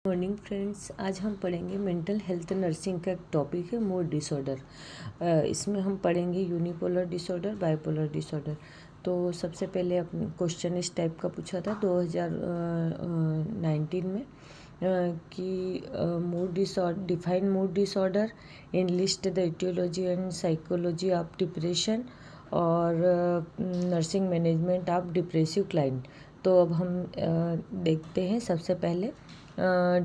Morning friends, आज हम पढ़ेंगे मेंटल हेल्थ नर्सिंग का एक टॉपिक है मूड डिसऑर्डर। इसमें हम पढ़ेंगे यूनिपोलर डिसऑर्डर, बाइपोलर डिसऑर्डर। तो सबसे पहले अपने क्वेश्चन इस टाइप का पूछा था 2019 में कि define mood disorder, enlist the etiology and psychology of depression और nursing management of depressive client. तो अब हम देखते हैं सबसे पहले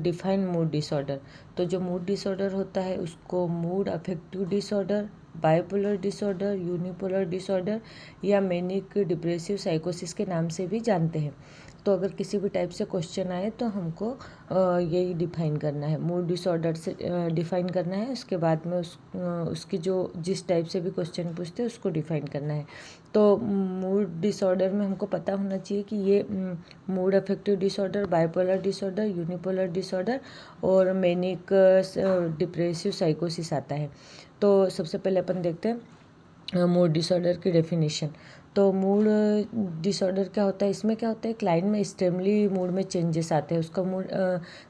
डिफाइन मूड डिसऑर्डर। तो जो मूड डिसऑर्डर होता है उसको mood affective disorder, bipolar disorder, unipolar disorder या मैनिक डिप्रेसिव साइकोसिस के नाम से भी जानते हैं। तो अगर किसी भी टाइप से क्वेश्चन आए तो हमको यही डिफाइन करना है, मूड डिसऑर्डर से डिफाइन करना है। उसके बाद में उसकी जो जिस टाइप से भी क्वेश्चन पूछते हैं उसको डिफाइन करना है। तो मूड डिसऑर्डर में हमको पता होना चाहिए कि ये mood affective disorder, bipolar disorder, unipolar disorder और मैनिक डिप्रेसिव साइकोसिस आता है। तो सबसे पहले अपन देखते हैं मूड डिसऑर्डर की डेफिनेशन। तो मूड डिसऑर्डर क्या होता है, इसमें क्या होता है, क्लाइंट में एक्सट्रीमली मूड में चेंजेस आते हैं। उसका मूड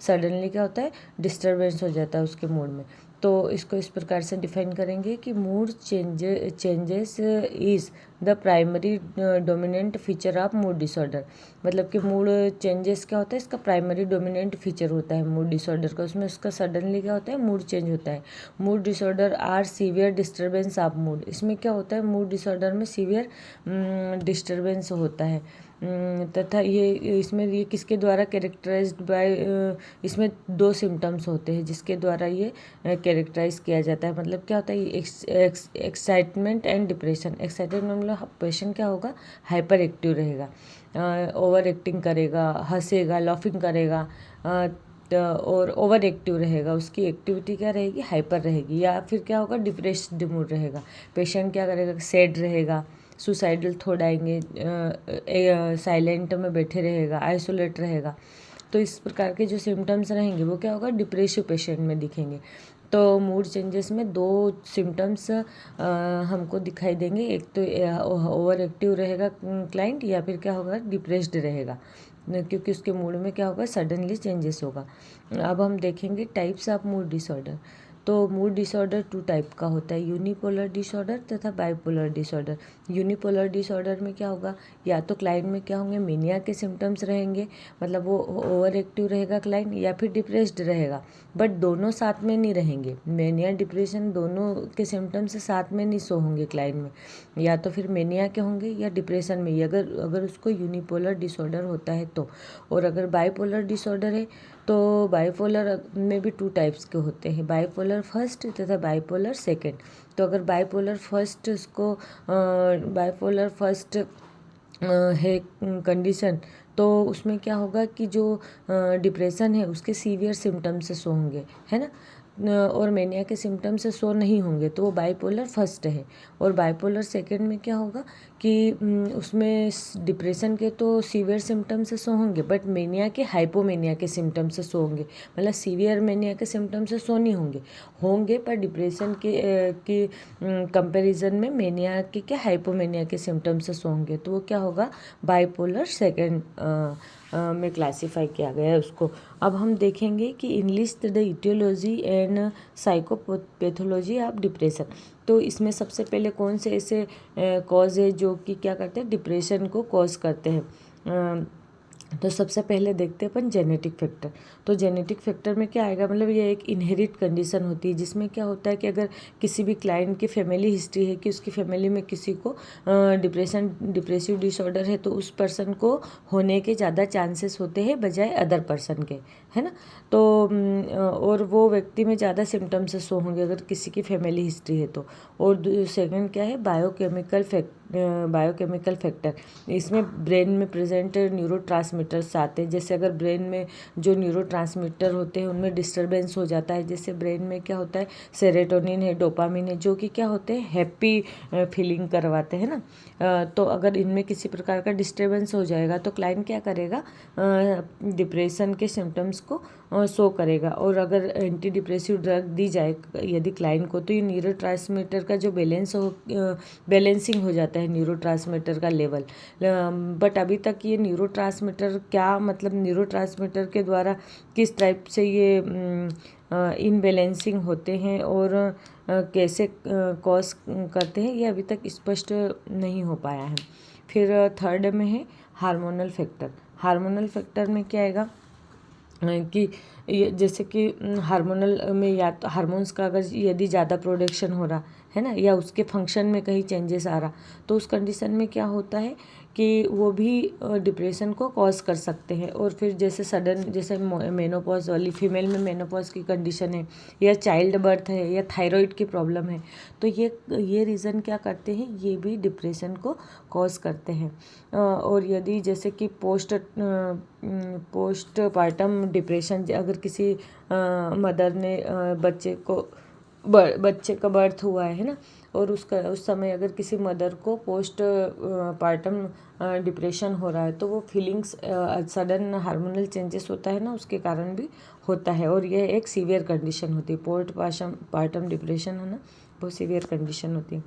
सडनली क्या होता है, डिस्टर्बेंस हो जाता है उसके मूड में। तो इसको इस प्रकार से डिफाइन करेंगे कि mood changes is the primary dominant feature of mood disorder. मतलब कि मूड चेंजेस क्या होता है, इसका प्राइमरी डोमिनेंट फीचर होता है मूड डिसऑर्डर का। उसमें उसका सडनली क्या होता है, मूड चेंज होता है। Mood disorder are severe disturbance of mood. इसमें क्या होता है, मूड डिसऑर्डर में सीवियर डिस्टर्बेंस होता है। तथा ये किसके द्वारा कैरेक्टराइज्ड बाय, इसमें दो सिम्टम्स होते हैं जिसके द्वारा ये कैरेक्टराइज किया जाता है। मतलब क्या होता है, एक्साइटमेंट एंड डिप्रेशन। एक्साइटमेंट मतलब पेशेंट क्या होगा, हाइपर एक्टिव रहेगा, ओवर एक्टिंग करेगा, हंसेगा, लाफिंग करेगा, और ओवर एक्टिव रहेगा। उसकी एक्टिविटी क्या रहेगी, हाइपर रहेगी। या फिर क्या होगा, डिप्रेस्ड मूड रहेगा। पेशेंट क्या करेगा, सैड रहेगा, सुसाइडल थॉट आएंगे, साइलेंट में बैठे रहेगा, आइसोलेट रहेगा। तो इस प्रकार के जो सिम्टम्स रहेंगे वो क्या होगा, डिप्रेसिव पेशेंट में दिखेंगे। तो मूड चेंजेस में दो सिम्टम्स हमको दिखाई देंगे। एक तो ओवर एक्टिव रहेगा क्लाइंट, या फिर क्या होगा, डिप्रेस्ड रहेगा, क्योंकि उसके मूड में क्या होगा, सडनली चेंजेस होगा। अब हम देखेंगे टाइप्स ऑफ मूड डिसऑर्डर। तो मूड डिसऑर्डर टू टाइप का होता है, यूनिपोलर डिसऑर्डर तथा बाइपोलर डिसऑर्डर। यूनिपोलर डिसऑर्डर में क्या होगा, या तो क्लाइंट में क्या होंगे, मेनिया के सिम्टम्स रहेंगे, मतलब वो ओवर एक्टिव रहेगा क्लाइंट, या फिर डिप्रेस्ड रहेगा। बट दोनों साथ में नहीं रहेंगे, मेनिया डिप्रेशन दोनों के सिम्टम्स साथ में नहीं शो होंगे क्लाइंट में। या तो फिर मेनिया के होंगे या डिप्रेशन में ही, अगर उसको यूनिपोलर डिसऑर्डर होता है तो। और अगर बाइपोलर डिसऑर्डर है तो बाइपोलर में भी टू टाइप्स के होते हैं, बाइपोलर फर्स्ट तथा बाइपोलर सेकेंड। तो अगर बाइपोलर फर्स्ट है कंडीशन, तो उसमें क्या होगा कि जो डिप्रेशन है उसके सीवियर सिम्टम्स शो होंगे, है ना, और मेनिया के सिम्टम्स शो नहीं होंगे, तो वो बाइपोलर फर्स्ट है। और बाइपोलर सेकेंड में क्या होगा कि उसमें डिप्रेशन के तो सीवियर सिम्टम्स शो होंगे, बट मेनिया के हाइपोमेनिया के सिम्टम्स शो होंगे। मतलब सीवियर मेनिया के सिम्टम्स शो नहीं होंगे पर डिप्रेशन के कंपैरिजन में मेनिया के क्या, हाइपोमेनिया के सिम्टम्स शो होंगे। तो वो क्या होगा, बाइपोलर सेकेंड में क्लासीफाई किया गया है उसको। अब हम देखेंगे कि enlist the etiology and psychopathology of depression. तो इसमें सबसे पहले कौन से ऐसे कॉज है जो कि क्या करते हैं, डिप्रेशन को कॉज करते हैं। तो सबसे पहले देखते हैं अपन जेनेटिक फैक्टर। तो जेनेटिक फैक्टर में क्या आएगा, मतलब ये एक इनहेरिट कंडीशन होती है जिसमें क्या होता है कि अगर किसी भी क्लाइंट की फैमिली हिस्ट्री है कि उसकी फैमिली में किसी को डिप्रेसिव डिसऑर्डर है, तो उस पर्सन को होने के ज़्यादा चांसेस होते हैं बजाय अदर पर्सन के, है ना। तो और वो व्यक्ति में ज़्यादा सिम्टम्स शो होंगे अगर किसी की फैमिली हिस्ट्री है तो। और सेकंड क्या है, बायोकेमिकल फैक्टर। इसमें ब्रेन में प्रेजेंट न्यूरोट्रांसमीटर्स आते हैं। जैसे अगर ब्रेन में जो न्यूरोट्रांसमीटर होते हैं उनमें डिस्टर्बेंस हो जाता है, जैसे ब्रेन में क्या होता है, सेरोटोनिन है, डोपामिन है, जो कि क्या होते हैं, हैप्पी फीलिंग करवाते हैं ना। तो अगर इनमें किसी प्रकार का डिस्टर्बेंस हो जाएगा तो क्लाइंट क्या करेगा, डिप्रेशन के सिम्टम्स को शो करेगा। और अगर एंटी डिप्रेसिव ड्रग दी जाए यदि क्लाइंट को, तो ये न्यूरोट्रांसमीटर का जो बैलेंसिंग हो जाता है न्यूरोट्रांसमीटर का लेवल। बट अभी तक ये न्यूरोट्रांसमीटर क्या, मतलब न्यूरोट्रांसमीटर के द्वारा किस टाइप से ये इनबैलेंसिंग होते हैं और कैसे कॉज करते हैं, ये अभी तक स्पष्ट नहीं हो पाया है। फिर थर्ड में है हार्मोनल फैक्टर। हार्मोनल फैक्टर में क्या आएगा कि जैसे कि हार्मोनल में या तो हार्मोन्स का अगर यदि ज़्यादा प्रोडक्शन हो रहा है ना, या उसके फंक्शन में कहीं चेंजेस आ रहा, तो उस कंडीशन में क्या होता है कि वो भी डिप्रेशन को कॉज कर सकते हैं। और फिर जैसे सडन, जैसे मेनोपॉज वाली फीमेल में मेनोपॉज की कंडीशन है, या चाइल्ड बर्थ है, या थायराइड की प्रॉब्लम है, तो ये रीज़न क्या करते हैं, ये भी डिप्रेशन को कॉज करते हैं। और यदि जैसे कि पोस्ट पार्टम डिप्रेशन, अगर किसी मदर ने बच्चे का बर्थ हुआ है ना, और उस समय अगर किसी मदर को पोस्ट पार्टम डिप्रेशन हो रहा है, तो वो फीलिंग्स सडन हार्मोनल चेंजेस होता है ना, उसके कारण भी होता है। और यह एक सीवियर कंडीशन होती है। पोस्ट पार्टम डिप्रेशन है ना, बहुत सीवियर कंडीशन होती है।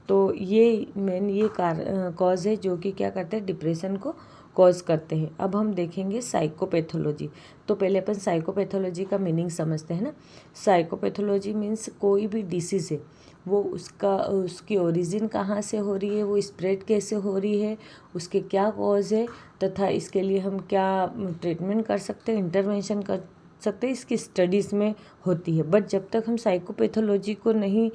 तो ये मेन ये कॉज है जो कि क्या करते हैं, डिप्रेशन को कॉज करते हैं। अब हम देखेंगे साइकोपैथोलॉजी। तो पहले अपन साइकोपैथोलॉजी का मीनिंग समझते हैं ना। साइकोपैथोलॉजी मीन्स कोई भी डिसीज़ है, वो उसकी ओरिजिन कहाँ से हो रही है, वो स्प्रेड कैसे हो रही है, उसके क्या कॉज है, तथा इसके लिए हम क्या ट्रीटमेंट कर सकते हैं, इंटरवेंशन कर सकते हैं, इसकी स्टडीज़ में होती है। बट जब तक हम साइकोपैथोलॉजी को नहीं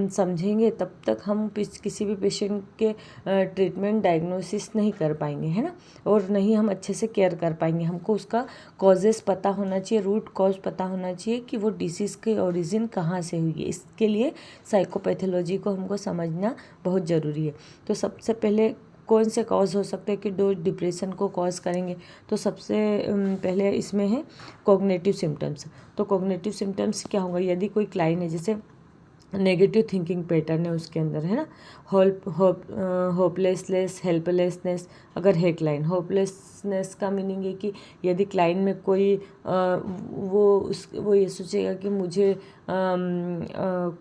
समझेंगे, तब तक हम किसी भी पेशेंट के ट्रीटमेंट डायग्नोसिस नहीं कर पाएंगे, है ना, और नहीं हम अच्छे से केयर कर पाएंगे। हमको उसका कॉजेस पता होना चाहिए, रूट कॉज पता होना चाहिए कि वो डिसीज़ की ओरिजिन कहाँ से हुई है। इसके लिए साइकोपैथोलॉजी को हमको समझना बहुत ज़रूरी है। तो सबसे पहले कौन से कॉज हो सकते हैं कि डिप्रेशन को कॉज करेंगे, तो सबसे पहले इसमें है कॉग्निटिव सिम्टम्स। तो कॉग्निटिव सिम्टम्स क्या होगा, यदि कोई क्लाइंट है, जैसे नेगेटिव थिंकिंग पैटर्न है उसके अंदर, है ना, होपलेसनेस, हेल्पलेसनेस अगर है क्लाइंट। होपलेसनेस का मीनिंग है कि यदि क्लाइंट में कोई वो ये सोचेगा कि मुझे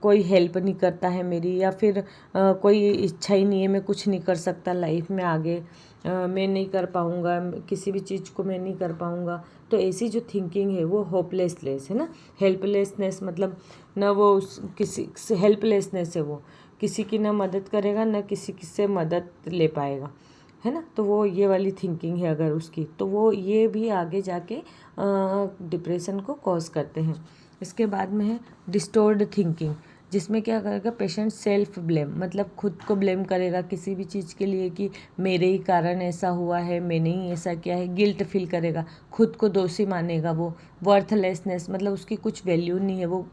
कोई हेल्प नहीं करता है मेरी, या फिर कोई इच्छा ही नहीं है, मैं कुछ नहीं कर सकता लाइफ में आगे, मैं नहीं कर पाऊँगा, किसी भी चीज़ को मैं नहीं कर पाऊँगा। तो ऐसी जो थिंकिंग है वो होपलेसनेस है ना। हेल्पलेसनेस मतलब न वो किसी से, हेल्पलेसनेस है, वो किसी की ना मदद करेगा, न किसी से मदद ले पाएगा, है ना। तो वो ये वाली थिंकिंग है अगर उसकी, तो वो ये भी आगे जाके डिप्रेशन को कॉज करते हैं। इसके बाद में है डिस्टोर्ड थिंकिंग, जिसमें क्या करेगा पेशेंट सेल्फ ब्लेम, मतलब खुद को ब्लेम करेगा किसी भी चीज़ के लिए कि मेरे ही कारण ऐसा हुआ है, मैंने ही ऐसा किया है, गिल्ट फील करेगा, खुद को दोषी मानेगा। वो वर्थलेसनेस मतलब उसकी कुछ वैल्यू नहीं है, वो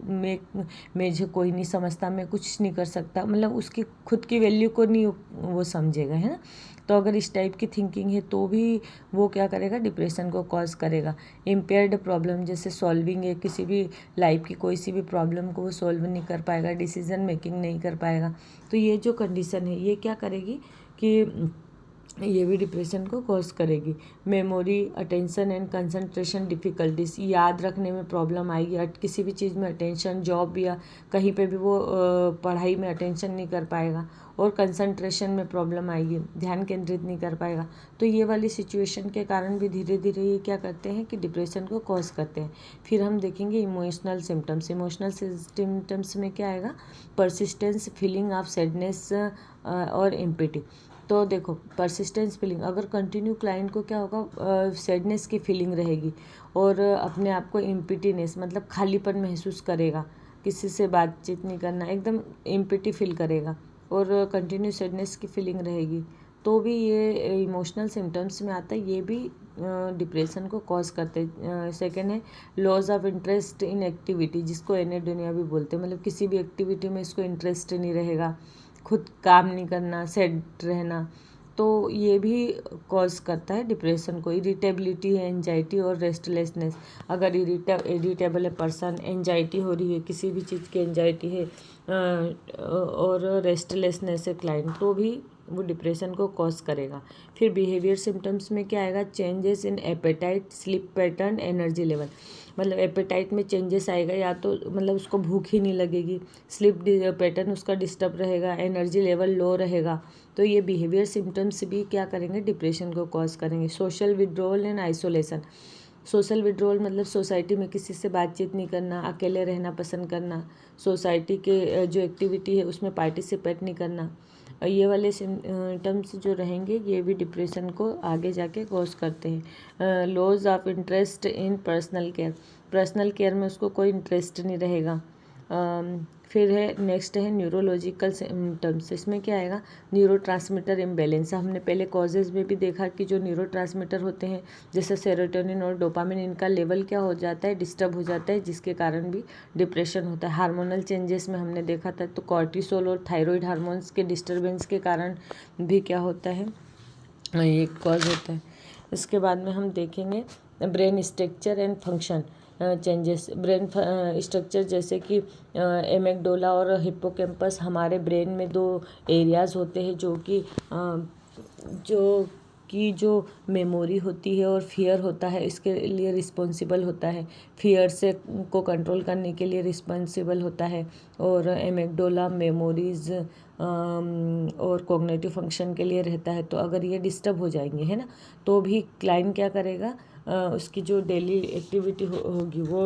मुझे कोई नहीं समझता, मैं कुछ नहीं कर सकता, मतलब उसकी खुद की वैल्यू को नहीं वो समझेगा, है ना। तो अगर इस टाइप की थिंकिंग है तो भी वो क्या करेगा, डिप्रेशन को कॉज करेगा। इम्पेयर्ड प्रॉब्लम, जैसे सॉल्विंग है, किसी भी लाइफ की कोई सी भी प्रॉब्लम को वो सॉल्व नहीं कर पाएगा, डिसीजन मेकिंग नहीं कर पाएगा। तो ये जो कंडीशन है ये क्या करेगी कि ये भी डिप्रेशन को कॉज करेगी। Memory, attention and concentration difficulties, याद रखने में प्रॉब्लम आएगी, किसी भी चीज़ में अटेंशन, जॉब या कहीं पे भी वो पढ़ाई में अटेंशन नहीं कर पाएगा, और कंसंट्रेशन में प्रॉब्लम आएगी, ध्यान केंद्रित नहीं कर पाएगा। तो ये वाली सिचुएशन के कारण भी धीरे धीरे ये क्या करते हैं कि डिप्रेशन को कॉज करते हैं। फिर हम देखेंगे इमोशनल सिम्टम्स। इमोशनल सिम्टम्स में क्या आएगा, परसिस्टेंस, फीलिंग ऑफ सैडनेस और एम्पैथी। तो देखो परसिस्टेंस फीलिंग, अगर कंटिन्यू क्लाइंट को क्या होगा, सैडनेस की फीलिंग रहेगी, और अपने आप को एम्प्टीनेस मतलब खालीपन महसूस करेगा, किसी से बातचीत नहीं करना, एकदम एम्प्टी फील करेगा, और कंटिन्यू सैडनेस की फीलिंग रहेगी, तो भी ये इमोशनल सिम्टम्स में आता है, ये भी डिप्रेशन को कॉज करते हैं। सेकेंड है loss of interest in activity, जिसको एनेडोनिया भी बोलते हैं, मतलब किसी भी एक्टिविटी में इसको इंटरेस्ट नहीं रहेगा, खुद काम नहीं करना, सेट रहना, तो ये भी कॉज करता है डिप्रेशन को। इरिटेबिलिटी है, एंजाइटी और रेस्टलेसनेस, अगर इरिटेबल है पर्सन, एंजाइटी हो रही है, किसी भी चीज़ की एंजाइटी है, और रेस्टलेसनेस है क्लाइंट, तो भी वो डिप्रेशन को कॉज करेगा। फिर बिहेवियर सिम्टम्स में क्या आएगा, changes in appetite, sleep pattern, energy level. मतलब एपेटाइट में चेंजेस आएगा, या तो मतलब उसको भूख ही नहीं लगेगी, स्लीप पैटर्न उसका डिस्टर्ब रहेगा, एनर्जी लेवल लो रहेगा। तो ये बिहेवियर सिम्टम्स भी क्या करेंगे, डिप्रेशन को कॉज करेंगे। Social withdrawal and isolation. Social withdrawal मतलब सोसाइटी में किसी से बातचीत नहीं करना, अकेले रहना पसंद करना, सोसाइटी के जो एक्टिविटी है उसमें पार्टिसिपेट नहीं करना। ये वाले सिम्टम्स जो रहेंगे ये भी डिप्रेशन को आगे जाके कॉज करते हैं। Loss of interest in personal care. Personal care में उसको कोई इंटरेस्ट नहीं रहेगा। फिर है नेक्स्ट है न्यूरोलॉजिकल सिम्टम्स। इसमें क्या आएगा, न्यूरोट्रांसमीटर इम्बैलेंस। हमने पहले कॉजेज़ में भी देखा कि जो न्यूरोट्रांसमीटर होते हैं जैसे सेरोटोनिन और डोपामिन, इनका लेवल क्या हो जाता है, डिस्टर्ब हो जाता है, जिसके कारण भी डिप्रेशन होता है। हार्मोनल चेंजेस में हमने देखा था, तो कॉर्टिसोल और थायराइड हार्मोन्स के डिस्टर्बेंस के कारण भी क्या होता है, ये कॉज होता है। इसके बाद में हम देखेंगे brain structure and function changes. Brain structure जैसे कि एमिगडाला और हिप्पोकैम्पस हमारे ब्रेन में दो एरियाज़ होते हैं जो मेमोरी होती है और फियर होता है, इसके लिए रिस्पॉन्सिबल होता है। फियर से को कंट्रोल करने के लिए रिस्पॉन्सिबल होता है। और एमिगडाला मेमोरीज और कॉग्निटिव फंक्शन के लिए रहता है। तो अगर ये डिस्टर्ब हो जाएंगे, है ना, तो भी क्लाइंट क्या करेगा, उसकी जो डेली एक्टिविटी होगी वो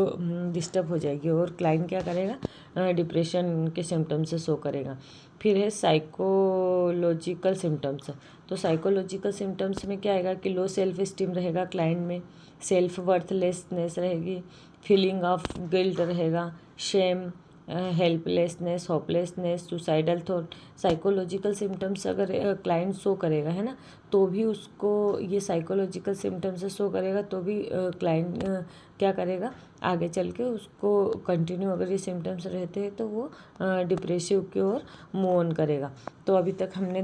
डिस्टर्ब हो जाएगी, और क्लाइंट क्या करेगा, डिप्रेशन के सिम्टम्स से शो करेगा। फिर है साइकोलॉजिकल सिम्टम्स। तो साइकोलॉजिकल सिम्टम्स में क्या आएगा कि लो सेल्फ स्टीम रहेगा क्लाइंट में, सेल्फ वर्थलेसनेस रहेगी, फीलिंग ऑफ गिल्ट रहेगा, shame, helplessness, hopelessness, suicidal thought. Psychological symptoms अगर क्लाइंट शो करेगा, है ना, तो भी उसको ये साइकोलॉजिकल सिम्टम्स से शो करेगा, तो भी क्लाइंट क्या करेगा, आगे चल के उसको कंटिन्यू, अगर ये सिम्टम्स रहते हैं तो वो डिप्रेसिव की ओर मूव ऑन करेगा। तो अभी तक हमने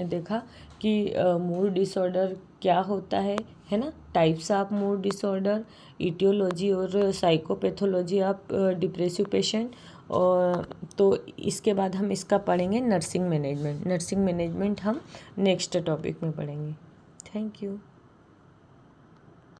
देखा कि मूड डिसऑर्डर क्या होता है ना, types of mood disorder, aetiology और साइकोपैथोलॉजी ऑफ डिप्रेसिव पेशेंट। और तो इसके बाद हम इसका पढ़ेंगे नर्सिंग मैनेजमेंट हम नेक्स्ट टॉपिक में पढ़ेंगे। Thank you.